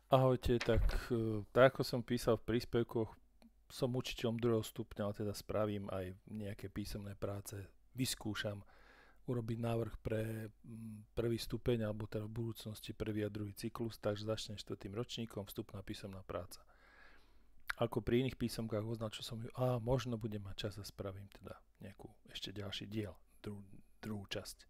Ahojte, tak ako som písal v príspevkoch, som učiteľom druhého stupňa, ale teda spravím aj nejaké písomné práce. Vyskúšam urobiť návrh pre prvý stupeň, alebo teda v budúcnosti prvý a druhý cyklus, takže začnem štvrtým ročníkom, vstupná písomná práca. Ako pri iných písomkách označil som ju, možno budem mať čas a spravím teda nejakú ešte ďalší diel, druhú časť.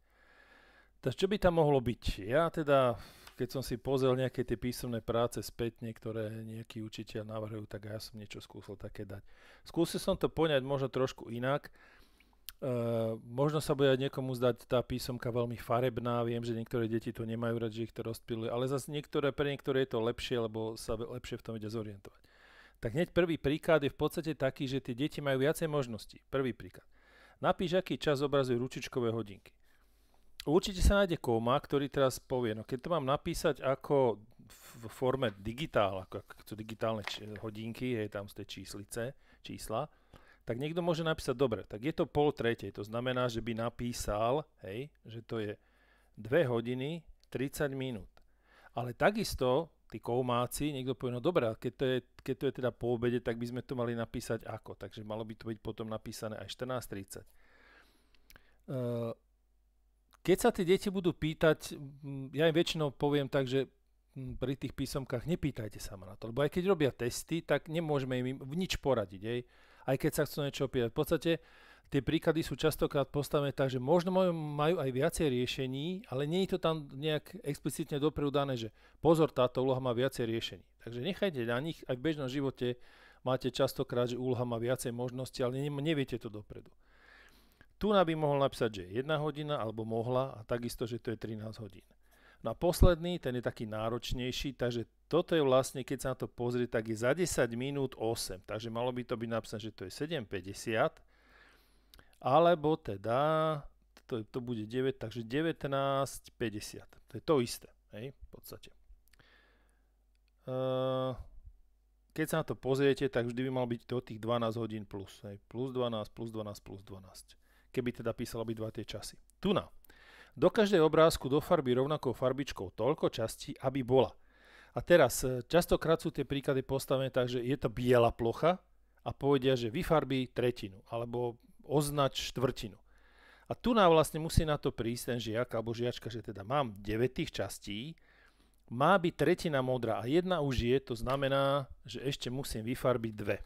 Takže čo by tam mohlo byť? Ja teda, keď som si pozrel nejaké tie písomné práce spätne, ktoré nejaký učiteľ navrhujú, tak ja som niečo skúsil také dať. Skúsil som to poňať možno trošku inak. Možno sa bude niekomu zdať tá písomka veľmi farebná, viem, že niektoré deti to nemajú rád, že ich to rozptýluje, ale zase pre niektoré je to lepšie, lebo sa lepšie v tom vedia zorientovať. Tak hneď prvý príklad je v podstate taký, že tie deti majú viacej možností. Prvý príklad. Napíš, aký čas zobrazujú ručičkové hodinky. Určite sa nájde kóma, ktorý teraz povie, no keď to mám napísať ako v forme digitál, ako sú digitálne hodinky, je tam z tej čísla, tak niekto môže napísať, dobre, tak je to 2:30, to znamená, že by napísal, že to je 2 hodiny 30 minút. Ale takisto tí koumáci, niekto povie, no dobré, keď to je teda po obede, tak by sme to mali napísať ako, takže malo by to byť potom napísané aj 14:30. Keď sa tie deti budú pýtať, ja im väčšinou poviem tak, že pri tých písomkách nepýtajte sa ma na to, lebo aj keď robia testy, tak nemôžeme im nič poradiť, aj keď sa chcú niečo opýtať. V podstate tie príklady sú častokrát postavené tak, že možno majú aj viacej riešení, ale nie je to tam nejak explicitne dopredu dané, že pozor, táto úloha má viacej riešení. Takže nechajte na nich, aj v bežnom živote máte častokrát, že úloha má viacej možností, ale neviete to dopredu. Tu by mohol napísať, že je 1 hodina, alebo mohla, a takisto, že to je 13 hodín. No a posledný, ten je taký náročnejší, takže toto je vlastne, keď sa na to pozrie, tak je za 10 minút 8. Takže malo by to byť napísané, že to je 7:50, alebo teda, to bude 9, takže 19:50. To je to isté, v podstate. Keď sa na to pozriete, tak vždy by mal byť do tých 12 hodín plus. Plus 12, plus 12, plus 12. Keby teda písal obidva tie časy. Do každej obrázku dofarbí rovnakou farbičkou toľko častí, aby bola. A teraz, častokrát sú tie príklady postavené tak, že je to biela plocha a povedia, že vyfarbí tretinu, alebo označ štvrtinu. A vlastne musí na to prísť ten žiak alebo žiačka, že teda mám 9 tých častí, má byť tretina modrá a jedna už je, to znamená, že ešte musím vyfarbiť 2.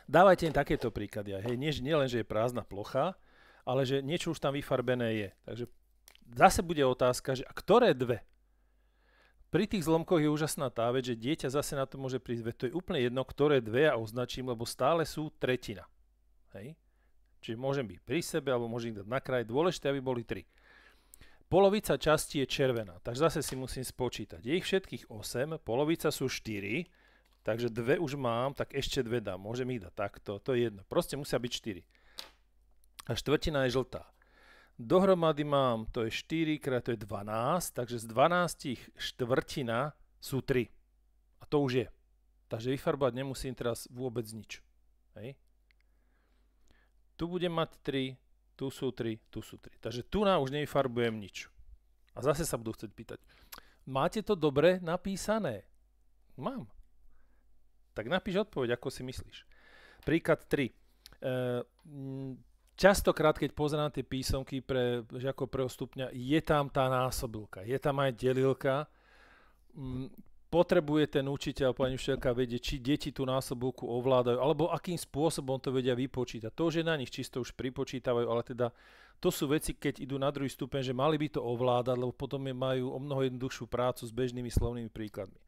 Dávajte im takéto príklady. Nie len, že je prázdna plocha, ale že niečo už tam vyfarbené je. Takže zase bude otázka, že a ktoré 2? Pri tých zlomkoch je úžasná tá vec, že dieťa zase na to môže prísť, veď to je úplne jedno, ktoré 2 ja označím, lebo stále sú tretina. Čiže môžem byť pri sebe, alebo môžem ich dať na kraj. Dôležité, aby boli 3. Polovica časti je červená, takže zase si musím spočítať. Je ich všetkých 8, polovica sú 4, takže 2 už mám, tak ešte 2 dám. Môžem ich dať takto, to je jedno. Proste musia byť 4. A štvrtina je žltá. Dohromady mám, to je 4 krát, to je 12, takže z 12 štvrtina sú 3. A to už je. Takže vyfarbovať nemusím teraz vôbec nič. Tu budem mať 3, tu sú 3, tu sú 3. Takže tu už nevyfarbujem nič. A zase sa budú chcieť pýtať, máte to dobre napísané? Mám. Tak napíš odpoveď, ako si myslíš. Príklad 3. Častokrát, keď pozerám tie písomky pre žiakov prvého stupňa, je tam tá násobilka, je tam aj delilka. Potrebuje ten učiteľ, pani učiteľka vedieť, či deti tú násobilku ovládajú, alebo akým spôsobom to vedia vypočítať. To už je na nich čisto už pripočítavajú, ale teda to sú veci, keď idú na druhý stupeň, že mali by to ovládať, lebo potom majú o mnoho jednoduchšiu prácu s bežnými slovnými príkladmi.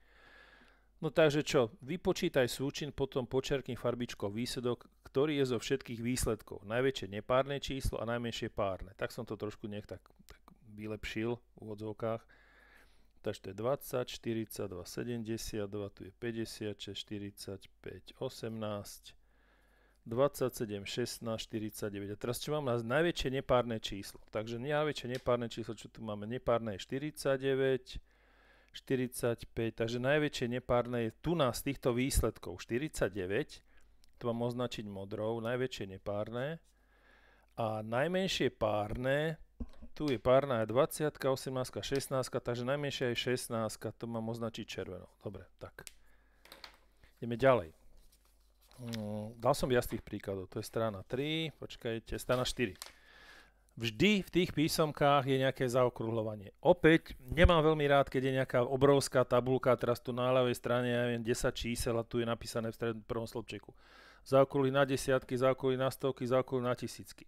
No takže čo, vypočítaj súčin, potom počerkni farbičkou výsledok, ktorý je zo všetkých výsledkov. Najväčšie nepárne číslo a najmenšie párne. Tak som to trošku tak vylepšil v úvodzovkách. Takže to je 20, 42, 72, tu je 56, 45, 18, 27, 16, 49. A teraz čo mám na najväčšie nepárne číslo? Takže najväčšie nepárne číslo, čo tu máme? Nepárne je 49, 45, takže najväčšie nepárne je tu z týchto výsledkov 49, to mám označiť modrou, najväčšie nepárne a najmenšie párne tu je párna je 20, 18, 16, takže najmenšia je 16, to mám označiť červenou. Dobre, tak. Ideme ďalej. Dal som viac tých príkladov, to je strana 3, počkajte, strana 4. Vždy v tých písomkách je nejaké zaokrúhľovanie. Opäť nemám veľmi rád, keď je nejaká obrovská tabulka, teraz tu na ľavej strane ja viem 10 čísel a tu je napísané v prvom slobčeku. Zaokrúhli na desiatky, zaokrúhli na stovky, zaokrúhli na tisícky.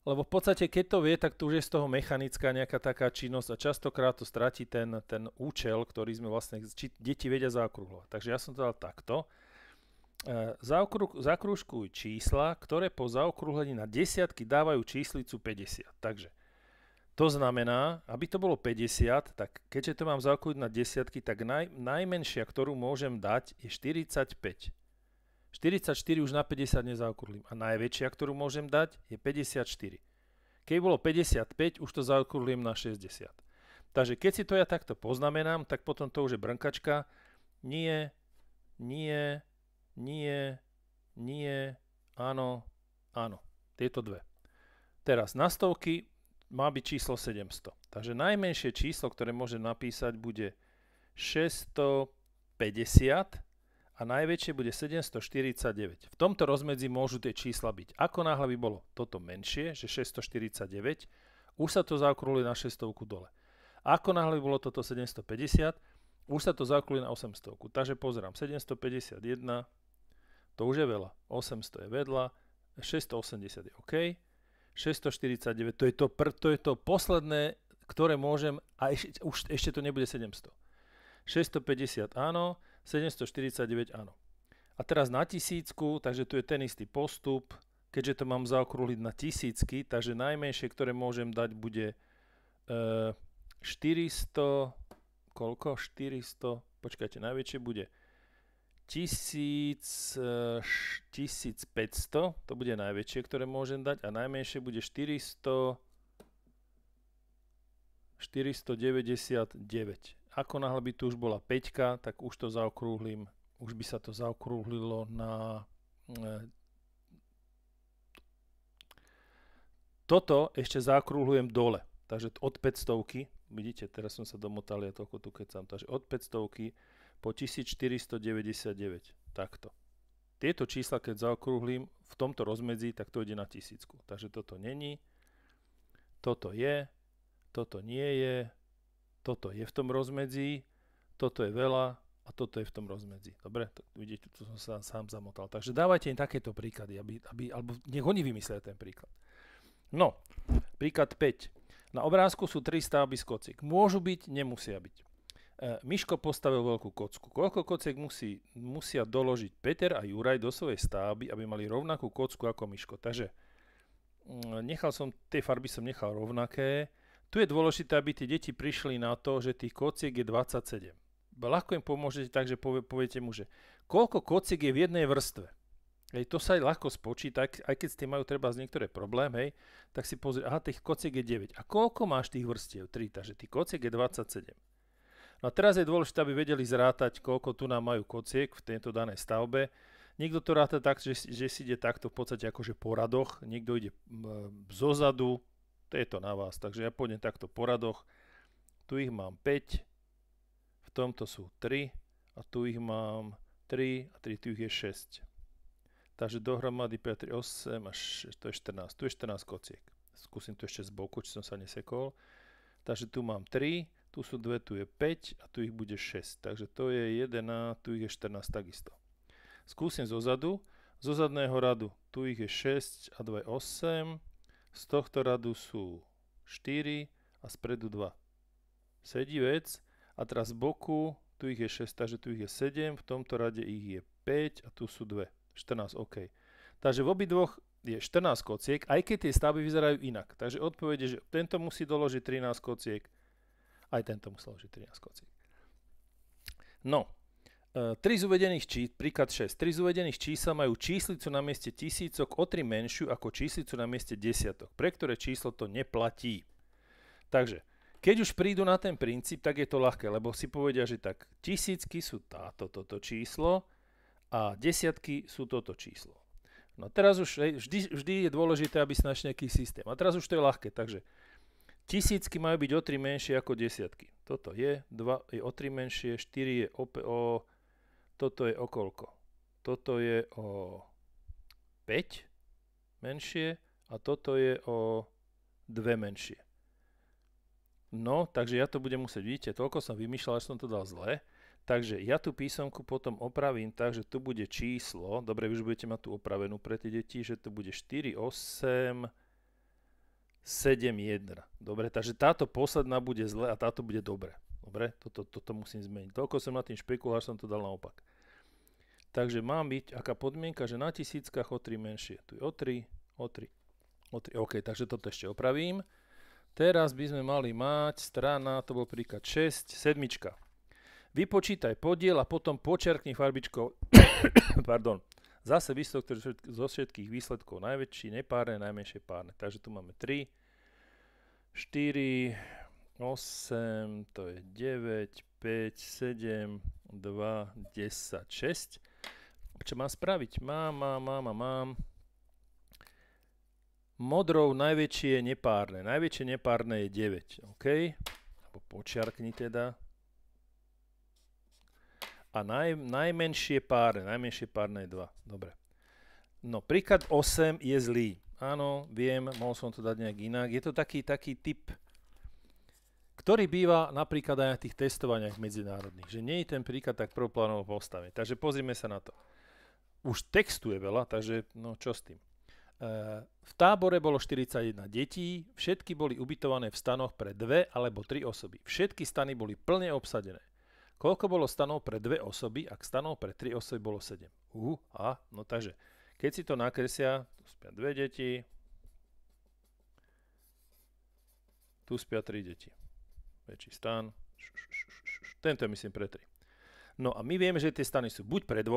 Lebo v podstate, keď to vie, tak tu už je z toho mechanická nejaká taká činnosť a častokrát to stratí ten účel, ktorý sme vlastne, deti vedia zaokrúhľovať. Takže ja som to dal takto. Zakrúžkuj čísla, ktoré po zaokrúhlení na desiatky dávajú číslicu 50. Takže to znamená, aby to bolo 50, tak keďže to mám zaokrúhliť na desiatky, tak najmenšia, ktorú môžem dať, je 45. 44 už na 50 nezaokrúhlim. A najväčšia, ktorú môžem dať, je 54. Keď bolo 55, už to zaokrúhlim na 60. Takže keď si to ja takto poznamenám, tak potom to už je brnkačka. Nie, nie, nie, nie, áno, áno. Tieto dve. Teraz na stovky má byť číslo 700. Takže najmenšie číslo, ktoré môžem napísať, bude 650 a najväčšie bude 749. V tomto rozmedzi môžu tie čísla byť. Ako náhle by bolo toto menšie, že 649, už sa to zaokrúhli na 600 dole. Ako náhle by bolo toto 750, už sa to zaokrúhli na 800. Takže pozerám, 751, to už je veľa, 800 je vedľa, 680 je OK, 649, to je to posledné, ktoré môžem, a ešte to nebude 700. 650 áno, 749 áno. A teraz na tisícku, takže tu je ten istý postup, keďže to mám zaokrúhliť na tisícky, takže najmenšie, ktoré môžem dať, bude 400, koľko? 400, počkajte, najväčšie bude 1500, to bude najväčšie, ktoré môžem dať, a najmenšie bude 499. Ako náhle by tu už bola 5, tak už to zaokrúhlim, už by sa to zaokrúhlilo na... Toto ešte zaokrúhlujem dole, takže od 500, vidíte, teraz som sa domotal, ja toľko tu kecam, takže od 500 po 1499, takto. Tieto čísla, keď zaokrúhlim v tomto rozmedzi, tak to ide na tisícku. Takže toto není, toto je, toto nie je, toto je v tom rozmedzi, toto je veľa a toto je v tom rozmedzi. Dobre, tak vidíte, tu som sa sám zamotal. Takže dávajte im takéto príklady, alebo nech oni vymyslia ten príklad. No, príklad 5. Na obrázku sú 3 stavby z kociek. Môžu byť, nemusia byť. Miško postavil veľkú kocku. Koľko kociek musia doložiť Peter a Juraj do svojej stavby, aby mali rovnakú kocku ako Miško. Takže tie farby som nechal rovnaké. Tu je dôležité, aby tie deti prišli na to, že tých kociek je 27. Ľahko im pomôžete tak, že poviete mu, že koľko kociek je v jednej vrstve. To sa aj ľahko spočíta, aj keď s tým majú treba z niektoré problémy, tak si pozrie, aha, tých kociek je 9. A koľko máš tých vrstiev? 3, takže tých kociek je 27. No a teraz je dôležité, aby vedeli zrátať, koľko tu nám majú kociek v tejto danej stavbe. Niekto to ráta tak, že si ide takto v podstate akože po radoch, niekto ide zozadu, to je to na vás. Takže ja pôjdem takto po radoch, tu ich mám 5, v tomto sú 3 a tu ich mám 3 a 3, tu ich je 6. Takže dohromady 5, 3, 8 až to je 14. Tu je 14 kociek. Skúsim to ešte z boku, či som sa nesekol. Takže tu mám 3, tu sú 2, tu je 5 a tu ich bude 6. Takže to je 11, tu ich je 14 takisto. Skúsim zozadu. Zo zadného radu tu ich je 6 a 2 je 8. Z tohto radu sú 4 a spredu 2. Sedí vec. A teraz z boku, tu ich je 6, takže tu ich je 7, v tomto rade ich je 5 a tu sú 2. 14, OK. Takže v obidvoch je 14 kociek, aj keď tie stavby vyzerajú inak. Takže odpoveď je, že tento musí doložiť 13 kociek, aj tento musí doložiť 13 kociek. No, príklad 6. 3 z uvedených čísel majú číslicu na mieste tisícok o 3 menšiu ako číslicu na mieste desiatok, pre ktoré číslo to neplatí. Takže, keď už prídu na ten princíp, tak je to ľahké, lebo si povedia, že tak tisícky sú toto číslo a desiatky sú toto číslo. No teraz už vždy je dôležité, aby si našli nejaký systém. A teraz už to je ľahké, takže Tisícky majú byť o 3 menšie ako desiatky. Toto je, 2 je o 3 menšie, 4 je o... Toto je o koľko? Toto je o 5 menšie a toto je o 2 menšie. No, takže ja to budem musieť, vidíte, toľko som vymýšľal, že som to dal zle. Takže ja tú písomku potom opravím tak, že tu bude číslo, dobre, vy už budete mať tú opravenú pre tie deti, že tu bude 4, 8, 7, 1. Dobre, takže táto posledná bude zle a táto bude dobre. Dobre, toto musím zmeniť. Toľko som na tým špekuloval, že som to dal naopak. Takže mám byť, aká podmienka, že na tisíckach o 3 menšie. Tu je o 3, o 3, o 3. OK, takže toto ešte opravím. Teraz by sme mali mať strana, to bol príklad 6, 7. Vypočítaj podiel a potom počerkni farbičkou, pardon, zase výsledok zo všetkých výsledkov najväčší, nepárne, najmenšie párne. Takže tu máme 3, 4, 8, to je 9, 5, 7, 2, 10, 6. Čo mám spraviť? Mám. Modrou najväčšie je nepárne. Najväčšie nepárne je 9. OK? Alebo počiarkni teda. A najmenšie párne je 2. Dobre. No, príklad 8 je zlý. Áno, viem, mohol som to dať nejak inak. Je to taký typ, ktorý býva napríklad aj na tých testovaniach medzinárodných. Že nie je ten príklad tak prvoplánovo postavený. Takže pozrime sa na to. Už textu je veľa, takže no čo s tým? V tábore bolo 41 detí, všetky boli ubytované v stanoch pre 2 alebo 3 osoby. Všetky stany boli plne obsadené. Koľko bolo stanov pre 2 osoby, ak stanov pre 3 osoby bolo 7? No takže, keď si to nakresia, tu spia 2 deti, tu spia 3 deti. Väčší stan, tento je myslím pre 3. No a my vieme, že tie stany sú buď pre 2,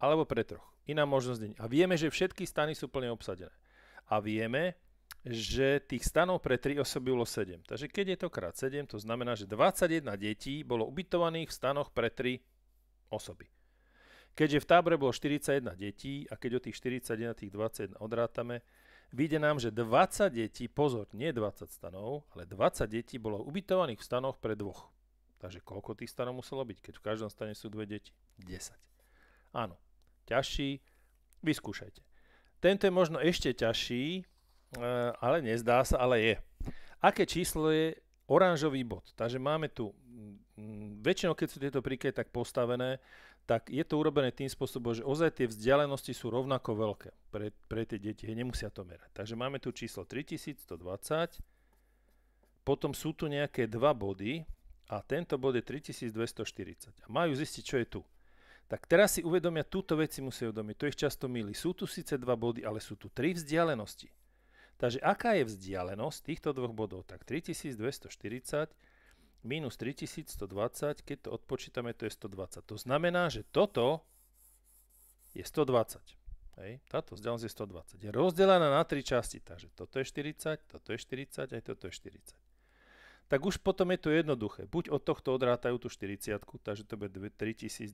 alebo pre 3. Iná možnosť nie. A vieme, že všetky stany sú plne obsadené. A vieme, že tých stanov pre 3 osoby bolo 7. Takže keď je to krát 7, to znamená, že 21 detí bolo ubytovaných v stanoch pre 3 osoby. Keďže v tábore bolo 41 detí a keď od tých 41 tých 21 odrátame, vyjde nám, že 20 detí, pozor, nie 20 stanov, ale 20 detí bolo ubytovaných v stanoch pre 2. Takže koľko tých stanov muselo byť, keď v každom stane sú 2 deti? 10. Áno. Ťažší, vyskúšajte. Tento je možno ešte ťažší, ale nezdá sa, ale je. Aké číslo je oranžový bod? Takže máme tu, väčšinou keď sú tieto príklady tak postavené, tak je to urobené tým spôsobom, že ozaj tie vzdialenosti sú rovnako veľké pre tie deti, nemusia to merať. Takže máme tu číslo 3120, potom sú tu nejaké 2 body a tento bod je 3240 a majú zistiť, čo je tu. Tak teraz si uvedomia, túto vec si musia uvedomiť, to ich často mýli. Sú tu síce 2 body, ale sú tu 3 vzdialenosti. Takže aká je vzdialenosť týchto 2 bodov? Tak 3240 minus 3120, keď to odpočítame, to je 120. To znamená, že toto je 120. Hej, táto vzdialenosť je 120. Je rozdelená na 3 časti, takže toto je 40, toto je 40, aj toto je 40. Tak už potom je to jednoduché. Buď od tohto odrátajú tú 40, takže to bude 3200,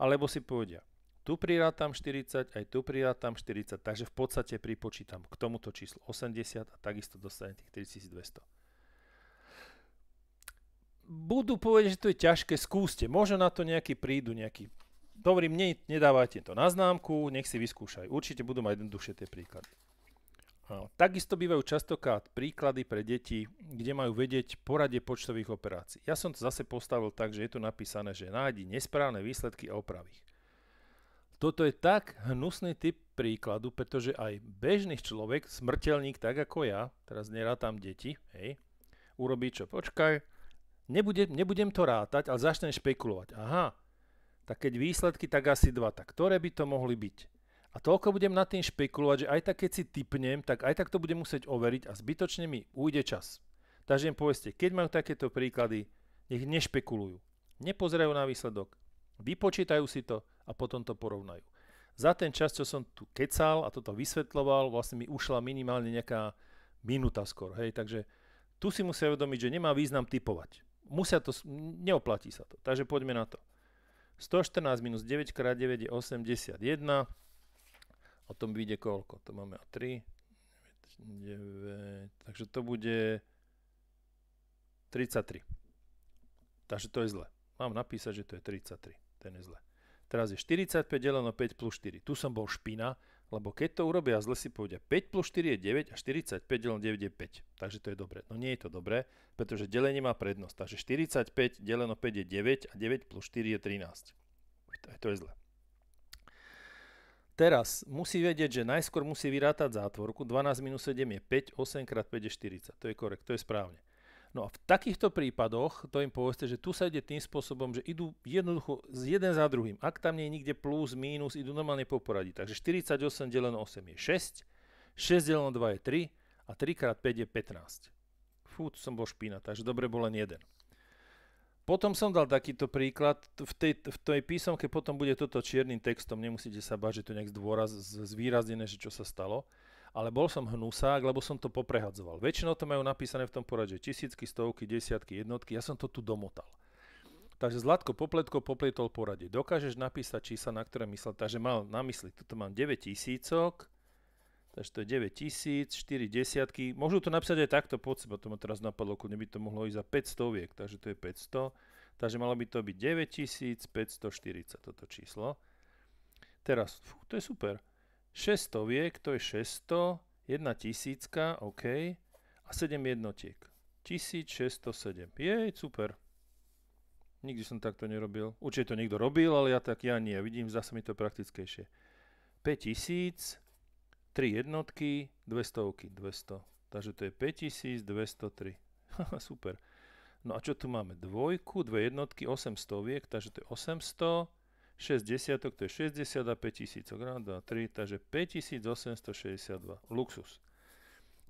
alebo si povedia, tu prirátam 40, aj tu prirátam 40, takže v podstate pripočítam k tomuto číslu 80 a takisto dostanem tých 3200. Budú povedať, že to je ťažké, skúste. Možno na to prídu nejaký. Dobrým, nedávajte to na známku, nech si vyskúšajú. Určite budú mať jednoduchšie tie príklady. Takisto bývajú častokrát príklady pre deti, kde majú vedieť poradie počtových operácií. Ja som to zase postavil tak, že je tu napísané, že nájdi nesprávne výsledky a oprav ich. Toto je tak hnusný typ príkladu, pretože aj bežný človek, smrteľník tak ako ja, teraz nerátam deti, hej, urobí čo? Počkaj, nebudem to rátať, ale začnem špekulovať. Aha, tak keď výsledky, tak asi 2, tak ktoré by to mohli byť? A toľko budem nad tým špekulovať, že aj tak keď si tipnem, tak aj tak to budem musieť overiť a zbytočne mi ujde čas. Takže im povedzte, keď majú takéto príklady, nech nešpekulujú. Nepozerajú na výsledok, vypočítajú si to a potom to porovnajú. Za ten čas, čo som tu kecal a toto vysvetľoval, vlastne mi ušla minimálne nejaká minúta skoro. Hej, takže tu si musia uvedomiť, že nemá význam tipovať. Neoplatí sa to. Takže poďme na to. 114 minus 9 krát 9 je 81. O tom vyjde koľko? To máme 3, 9, takže to bude 33. Takže to je zle. Mám napísať, že to je 33. Ten je zle. Teraz je 45 deleno 5 plus 4. Tu som bol špina, lebo keď to urobia zle, si povedia 5 plus 4 je 9 a 45 deleno 9 je 5. Takže to je dobré. No nie je to dobré, pretože delenie má prednosť. Takže 45 deleno 5 je 9 a 9 plus 4 je 13. To je zle. Teraz musí vedieť, že najskôr musí vyrátať zátvorku. 12 minus 7 je 5, 8 krát 5 je 40. To je korekt, to je správne. No a v takýchto prípadoch, to im povedzte, že tu sa ide tým spôsobom, že idú jednoducho jeden za druhým. Ak tam nie je nikde plus, mínus, idú normálne po poradí. Takže 48 deleno 8 je 6, 6 deleno 2 je 3 a 3 krát 5 je 15. Fú, tu som bol špína, takže dobre bol len jeden. Potom som dal takýto príklad, v tej písomke potom bude toto čiernym textom, nemusíte sa báť, že to nejak zvýraznené, že čo sa stalo. Ale bol som hnusák, lebo som to poprehadzoval. Väčšinou to majú napísané v tom poradí, tisícky, stovky, desiatky, jednotky, ja som to tu domotal. Takže Zlatko popletol poradie. Dokážeš napísať čísla, na ktoré myslel, takže mal na mysli, tuto mám 9 tisícok, takže to je 9 tisíc, 4 desiatky, môžu to napísať aj takto pod seba, to ma teraz napadlo, kľudne by to mohlo ísť za 500, takže to je 500, takže malo by to byť 9540 toto číslo. Teraz, to je super. 600, to je 600, 1 tisícka, OK, a 7 jednotiek. 1607. Jej, super. Nikdy som takto nerobil. Určite to niekto robil, ale ja nie. Vidím, zase mi to praktickejšie. 5000, 3 jednotky, 200. Takže to je 5203. Super. No a čo tu máme? Dvojku, 2 jednotky, 800, takže to je 800. 6 desiatok, to je 60 a 5000, 1, 2, 3, takže 5862. Luxus.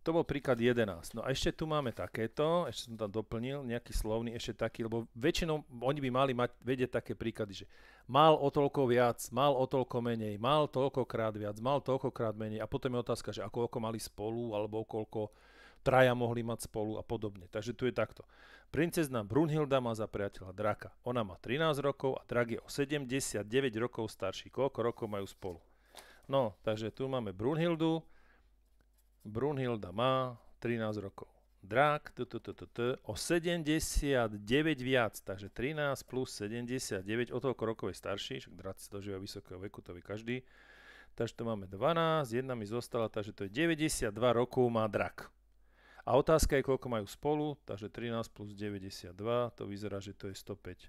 To bol príklad 11. No a ešte tu máme takéto, ešte som tam doplnil, nejaký slovný, ešte taký, lebo väčšinou oni by mali vedieť také príklady, že mal o toľko viac, mal o toľko menej, mal toľkokrát viac, mal toľkokrát menej a potom je otázka, že koľko mali spolu, alebo koľko traja mohli mať spolu a podobne. Takže tu je takto. Princezna Brunhilda má za priateľa draka. Ona má 13 rokov a drak je o 79 rokov starší. Koľko rokov majú spolu? No, takže tu máme Brunhildu. Brunhilda má 13 rokov. Drak o 79 viac, takže 13 plus 79, o toľko rokov je starší, však drak sa dožíva vysokého veku, to vie každý. Takže tu máme 12, jedna mi zostala, takže to je 92 rokov má drak. A otázka je, koľko majú spolu, takže 13 plus 92, to vyzerá, že to je 105.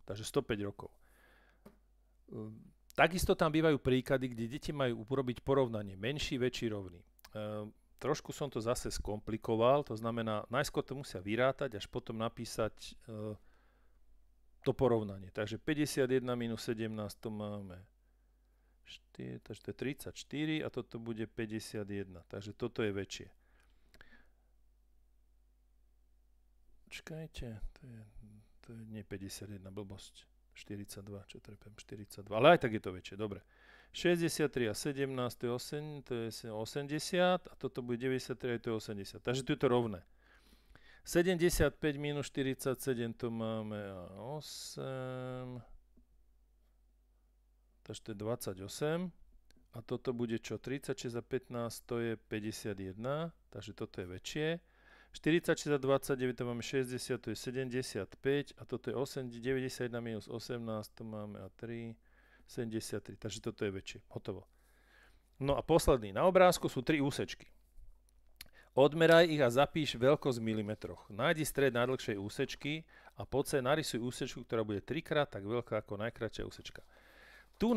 Takže 105 rokov. Takisto tam bývajú príklady, kde deti majú urobiť porovnanie menší, väčší, rovný. Trošku som to zase skomplikoval, to znamená, najskôr to musia vyrátať, až potom napísať to porovnanie. Takže 51 minus 17 to máme 4, takže to je 34 a toto bude 51, takže toto je väčšie. Počkajte, to je nie 51, blbosť. 42, čo trepem, 42, ale aj tak je to väčšie, dobre. 63 a 17, to je 80 a toto bude 93 a to je 80, takže tu je to rovné. 75 minus 47 to máme 8, takže to je 28 a toto bude čo, 36 a 15 to je 51, takže toto je väčšie. 46 a 29 to máme 60, to je 75 a toto je 91 minus 18 to máme a 3, 73, takže toto je väčšie, hotovo. No a posledný, na obrázku sú 3 úsečky. Odmeraj ich a zapíš veľkosť v milimetroch. Nájdi stred najdlhšej úsečky a po C narysuj úsečku, ktorá bude 3-krát tak veľká ako najkratšia úsečka. Tu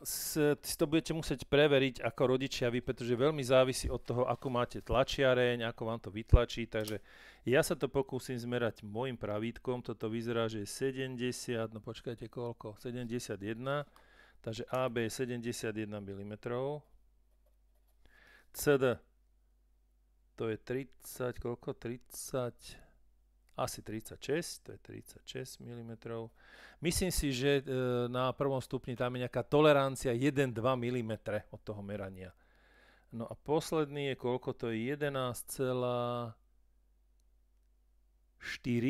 si to budete musieť preveriť ako rodičia vy, pretože veľmi závisí od toho, ako máte tlačiareň, ako vám to vytlačí, takže ja sa to pokúsim zmerať môjim pravítkom, toto vyzerá, že je 70, no počkajte koľko, 71, takže AB je 71 mm, CD to je 30, koľko, 30, asi 36, to je 36 mm. Myslím si, že na prvom stupni tam je nejaká tolerancia 1-2 mm od toho merania. No a posledný je koľko? To je 11,4.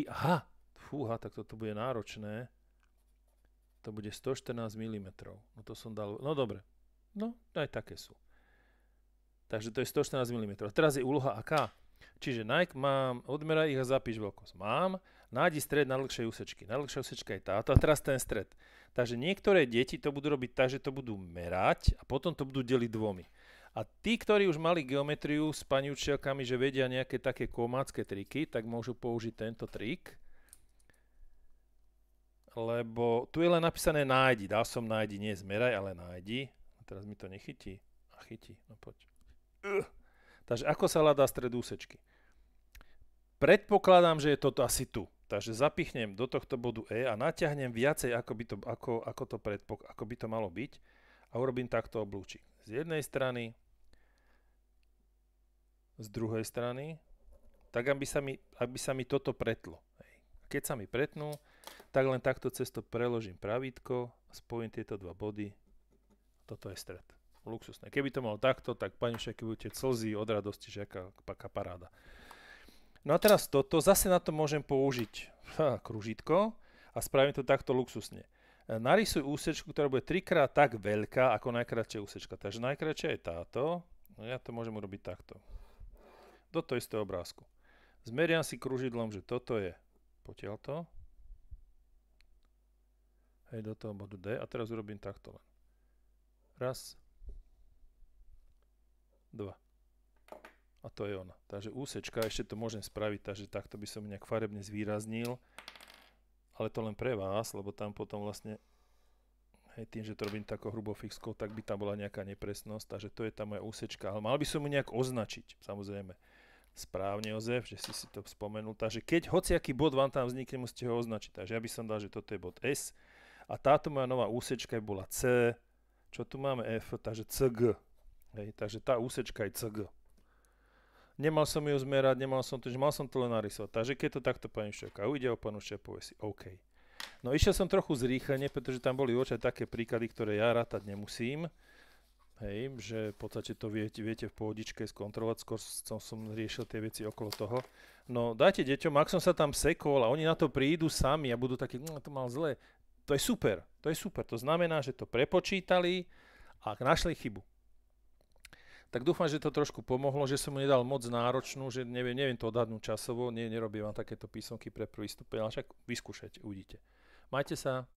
Aha, fúha, tak toto bude náročné. To bude 114 mm. No to som dal, no dobre. No, aj také sú. Takže to je 114 mm. Teraz je úloha aká? Čiže mám, odmeraj ich a zapíš veľkosť. Mám, nájdi stred najdlhšej úsečky. Najdlhšia úsečka je táto a teraz ten stred. Takže niektoré deti to budú robiť tak, že to budú merať a potom to budú deliť dvomi. A tí, ktorí už mali geometriu s pani učiteľkami, že vedia nejaké také komácké triky, tak môžu použiť tento trik. Lebo tu je len napísané nájdi. Dal som nájdi, nie zmeraj, ale nájdi. A teraz mi to nechytí. A chytí, no poď. Takže ako sa hľadá stred úsečky? Predpokladám, že je toto asi tu. Takže zapichnem do tohto bodu E a natiahnem viacej, ako by to malo byť. A urobím takto oblúčik. Z jednej strany, z druhej strany, tak aby sa mi toto pretlo. Keď sa mi pretnú, tak len takto cez to preložím pravítko, spojím tieto dva body. Toto je stred. Luxusné. Keby to malo takto, tak pani všetky budete slzy od radosti, že aká paráda. No a teraz toto, zase na to môžem použiť kružítko a spravím to takto luxusne. Narysuj úsečku, ktorá bude 3-krát tak veľká ako najkratšia úsečka. Takže najkratšia je táto. No ja to môžem urobiť takto. Do toho istého obrázku. Zmeriam si kružidlom, že toto je potiaľto. Hej, do toho bodu D. A teraz urobím takto len. Raz. 2. A to je ona. Takže úsečka, ešte to môžem spraviť, takže takto by som nejak farebne zvýraznil. Ale to len pre vás, lebo tam potom vlastne, hej, tým, že to robím takou hrubou fixkou, tak by tam bola nejaká nepresnosť, takže to je tá moja úsečka. Ale mal by som ju nejak označiť, samozrejme. Správne, Jozef, že si to spomenul. Takže keď hociaký bod vám tam vznikne, musíte ho označiť. Takže ja by som dal, že toto je bod S. A táto moja nová úsečka bola C. Čo tu máme F, takže CG. Hej, takže tá úsečka je CG. Nemal som ju zmerať, mal som to len narysovať. Takže keď to takto pani Ščepka ujde o panu Ščepovej si OK. No išiel som trochu zrýchlene, pretože tam boli určite také príklady, ktoré ja rátať nemusím. Hej, že v podstate to viete v pohodičke skontrolovať, skôr som riešil tie veci okolo toho. No dajte deťom, ak som sa tam sekol a oni na to prídu sami a budú takí, to mal zle. To je super, to znamená, že to prepočítali a našli chybu. Tak dúfam, že to trošku pomohlo, že som mu nedal moc náročnú, že neviem to odhadnúť časovo, nerobím vám takéto písomky pre prvý stupeň, ale však vyskúšajte, uvidíte. Majte sa.